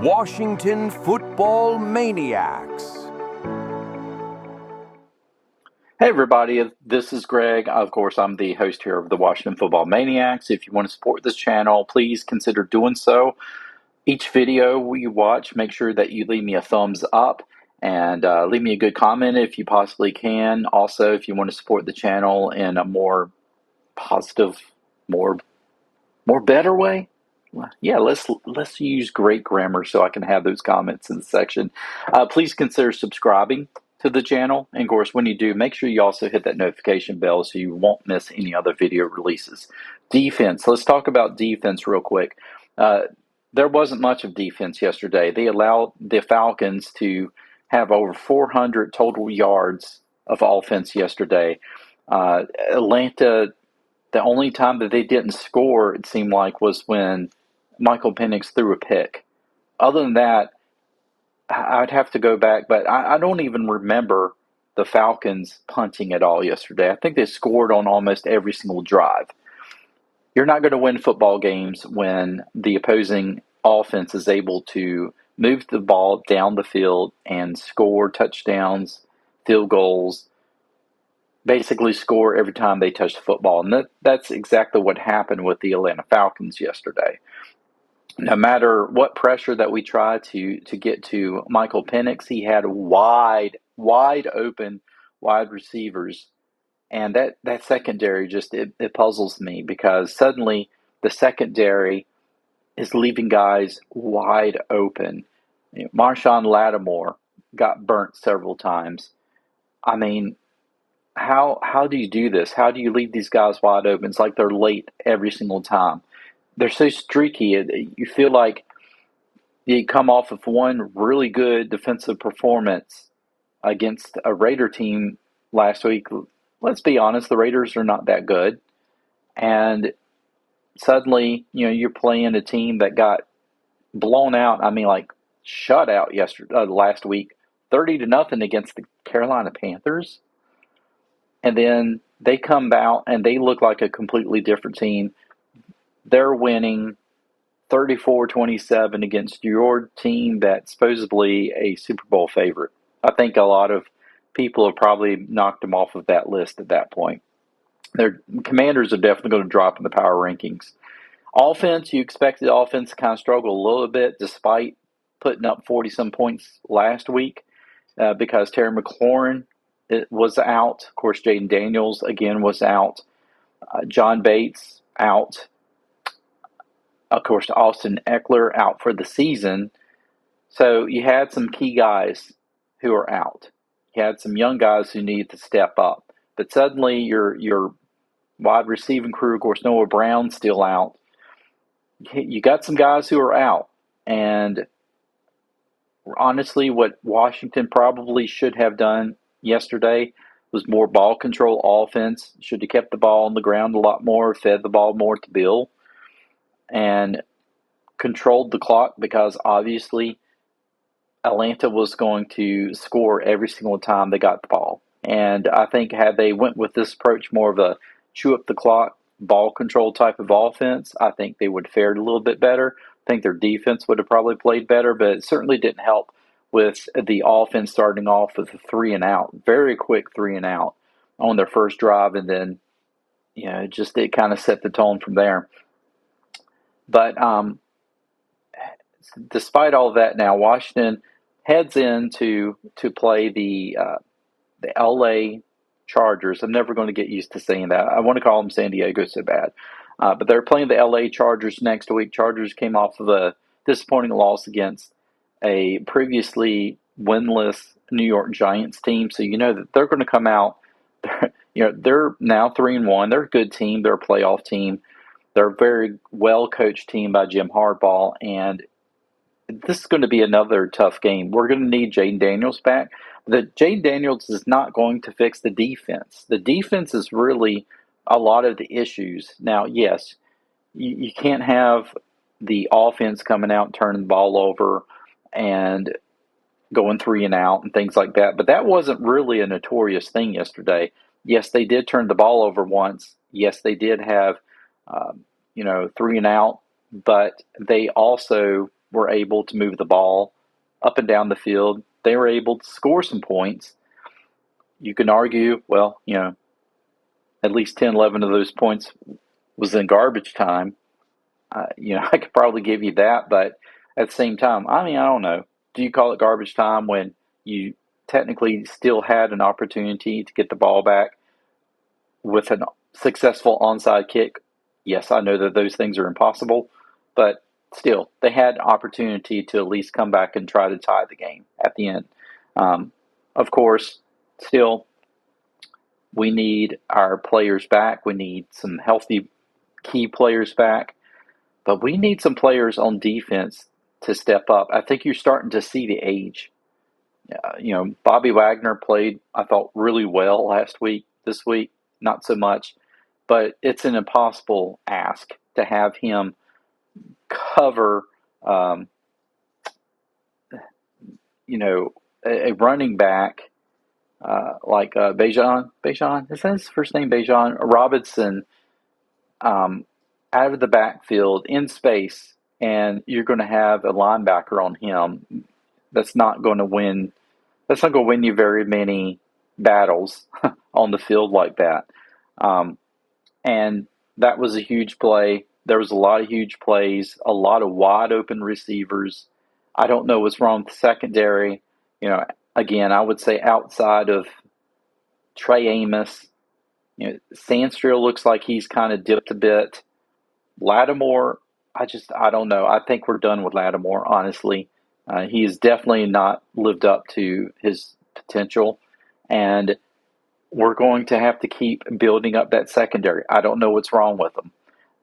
Washington Football Maniacs. Hey everybody, this is Greg. Of course, I'm the host here of the Washington Football Maniacs. If you want to support this channel, please consider doing so. Each video we watch, make sure that you leave me a thumbs up and leave me a good comment if you possibly can. Also, if you want to support the channel in a more positive, more better way, yeah, let's use great grammar so I can have those comments in the section. Please consider subscribing to the channel, and of course, when you do, make sure you also hit that notification bell so you won't miss any other video releases. Defense. Let's talk about defense real quick. There wasn't much of defense yesterday. They allowed the Falcons to have over 400 total yards of offense yesterday. Atlanta, the only time that they didn't score, it seemed like, was when Michael Penix threw a pick. Other than that, I'd have to go back, but I don't even remember the Falcons punting at all yesterday. I think they scored on almost every single drive. You're not going to win football games when the opposing offense is able to move the ball down the field and score touchdowns, field goals, basically score every time they touch the football. And that's exactly what happened with the Atlanta Falcons yesterday. No matter what pressure that we try to get to Michael Penix, he had wide open wide receivers. And that secondary just, it puzzles me because suddenly the secondary is leaving guys wide open. Marshawn Lattimore got burnt several times. I mean, how do you do this? How do you leave these guys wide open? It's like they're late every single time. They're so streaky. You feel like you come off of one really good defensive performance against a Raider team last week. Let's be honest, the Raiders are not that good. And suddenly, you're playing a team that got blown out. I mean, like shut out last week, 30-0 against the Carolina Panthers. And then they come out and they look like a completely different team. They're winning 34-27 against your team that's supposedly a Super Bowl favorite. I think a lot of people have probably knocked them off of that list at that point. Their Commanders are definitely going to drop in the power rankings. Offense, you expected the offense to kind of struggle a little bit despite putting up 40-some points last week because Terry McLaurin was out. Of course, Jaden Daniels, again, was out. John Bates, out. Of course, Austin Eckler out for the season. So you had some key guys who are out. You had some young guys who needed to step up. But suddenly your wide receiving crew, of course, Noah Brown's still out. You got some guys who are out. And honestly, what Washington probably should have done yesterday was more ball control offense. Should have kept the ball on the ground a lot more, fed the ball more to Bill, and controlled the clock because obviously Atlanta was going to score every single time they got the ball. And I think had they went with this approach, more of a chew up the clock, ball control type of offense, I think they would have fared a little bit better. I think their defense would have probably played better, but it certainly didn't help with the offense starting off with a 3-and-out, very quick 3-and-out on their first drive, and then it kind of set the tone from there. But despite all of that, now Washington heads in to play the LA Chargers. I'm never going to get used to saying that. I want to call them San Diego so bad. But they're playing the LA Chargers next week. Chargers came off of a disappointing loss against a previously winless New York Giants team. So you know that they're going to come out. They're now 3-1. They're a good team. They're a playoff team. They're a very well-coached team by Jim Harbaugh, and this is going to be another tough game. We're going to need Jaden Daniels back. Jaden Daniels is not going to fix the defense. The defense is really a lot of the issues. Now, yes, you can't have the offense coming out and turning the ball over and going 3-and-out and things like that, but that wasn't really a notorious thing yesterday. Yes, they did turn the ball over once. Yes, they did have 3-and-out, but they also were able to move the ball up and down the field. They were able to score some points. You can argue, well, at least 10, 11 of those points was in garbage time. I could probably give you that, but at the same time, I don't know. Do you call it garbage time when you technically still had an opportunity to get the ball back with a successful onside kick? Yes, I know that those things are impossible, but still, they had opportunity to at least come back and try to tie the game at the end. Of course, still, we need our players back. We need some healthy key players back, but we need some players on defense to step up. I think you're starting to see the age. Bobby Wagner played, I thought, really well last week. This week, not so much. But it's an impossible ask to have him cover, a running back like Bejan. Bejan, is that his first name? Bejan Robinson, out of the backfield in space, and you're going to have a linebacker on him. That's not going to win. That's not going to win you very many battles on the field like that. And that was a huge play. There was a lot of huge plays, a lot of wide open receivers. I don't know what's wrong with the secondary. Again, I would say outside of Trey Amos, Sandstrill looks like he's kind of dipped a bit. Lattimore, I don't know. I think we're done with Lattimore, honestly. He has definitely not lived up to his potential, and we're going to have to keep building up that secondary. I don't know what's wrong with them,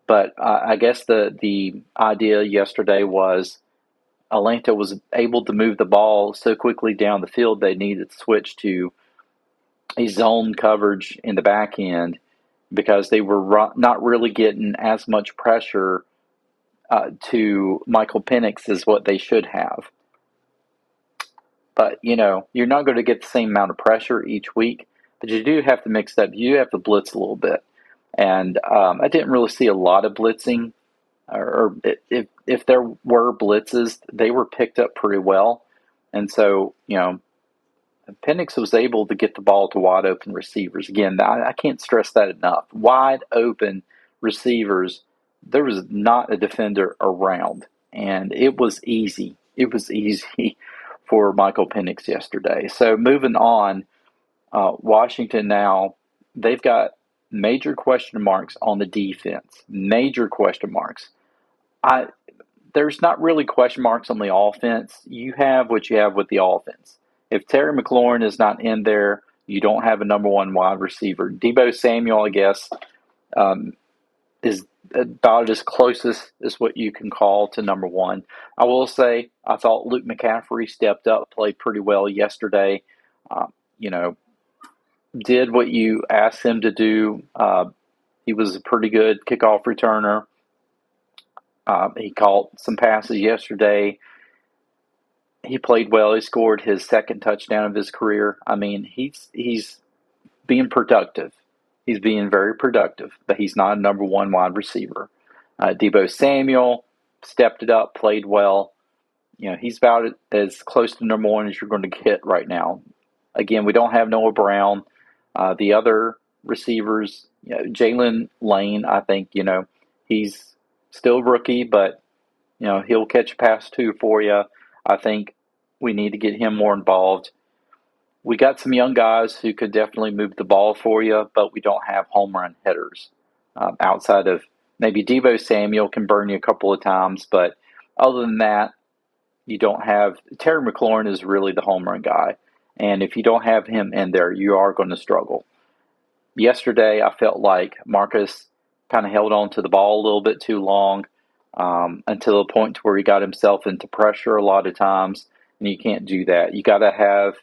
but I guess the idea yesterday was Atlanta was able to move the ball so quickly down the field they needed to switch to a zone coverage in the back end because they were not really getting as much pressure to Michael Penix as what they should have. But, you're not going to get the same amount of pressure each week, but you do have to mix up. You have to blitz a little bit. And I didn't really see a lot of blitzing, or if there were blitzes, they were picked up pretty well. And so, Penix was able to get the ball to wide open receivers. Again, I can't stress that enough. Wide open receivers, there was not a defender around, and it was easy. It was easy for Michael Penix yesterday. So moving on, Washington now, they've got major question marks on the defense. Major question marks. There's not really question marks on the offense. You have what you have with the offense. If Terry McLaurin is not in there, you don't have a number one wide receiver. Deebo Samuel, I guess, is about as closest as what you can call to number one. I will say I thought Luke McCaffrey stepped up, played pretty well yesterday. Did what you asked him to do. He was a pretty good kickoff returner. He caught some passes yesterday. He played well. He scored his second touchdown of his career. He's being productive. He's being very productive, but he's not a number one wide receiver. Deebo Samuel stepped it up, played well. He's about as close to number one as you're going to get right now. Again, we don't have Noah Brown. The other receivers, Jalen Lane, I think, he's still rookie, but, he'll catch a pass too for you. I think we need to get him more involved. We got some young guys who could definitely move the ball for you, but we don't have home run hitters outside of maybe Deebo Samuel can burn you a couple of times, but other than that, you don't have – Terry McLaurin is really the home run guy, and if you don't have him in there, you are going to struggle. Yesterday, I felt like Marcus kind of held on to the ball a little bit too long until the point where he got himself into pressure a lot of times, and you can't do that. You got to have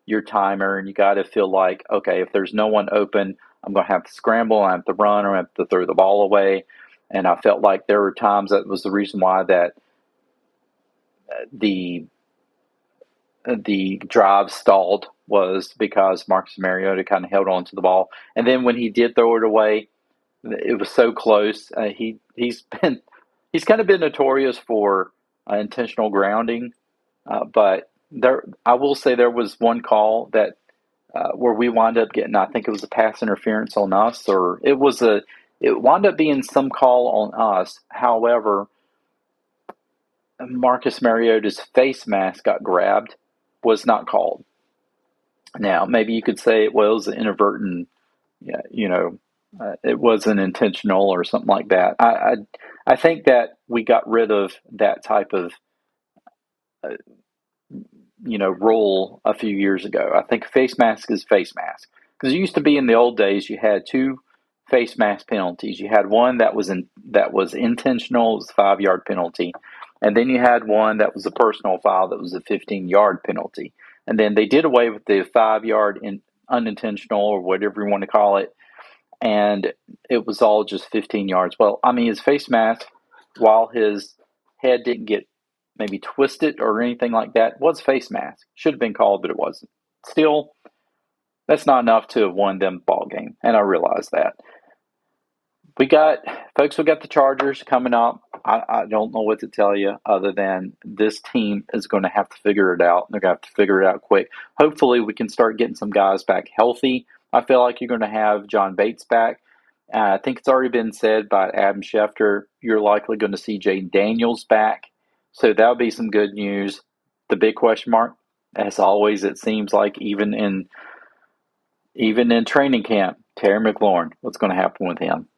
your timer, and you got to feel like, okay, if there's no one open, I'm going to have to scramble, I have to run, or I have to throw the ball away. And I felt like there were times that was the reason why that the drive stalled was because Marcus Mariota kind of held on to the ball. And then when he did throw it away, it was so close. He's kind of been notorious for intentional grounding. But I will say there was one call that where we wound up getting, I think it was a pass interference on us, or it wound up being some call on us. However, Marcus Mariota's face mask got grabbed, was not called. Now, maybe you could say it was inadvertent, it wasn't intentional or something like that. I think that we got rid of that type of uh, rule a few years ago. I think face mask is face mask, because it used to be in the old days you had two face mask penalties. You had one that was intentional, it was a 5-yard penalty, and then you had one that was a personal foul that was a 15-yard penalty. And then they did away with the 5-yard unintentional, or whatever you want to call it, and it was all just 15 yards. Well, I mean, his face mask, while his head didn't get maybe twisted or anything like that, was face mask. Should have been called, but it wasn't. Still, that's not enough to have won them ball game, and I realize that. We got the Chargers coming up. I don't know what to tell you other than this team is going to have to figure it out. They're going to have to figure it out quick. Hopefully, we can start getting some guys back healthy. I feel like you're going to have John Bates back. I think it's already been said by Adam Schefter, you're likely going to see Jaden Daniels back. So that'll be some good news. The big question mark, as always, it seems like even in training camp, Terry McLaurin, what's going to happen with him?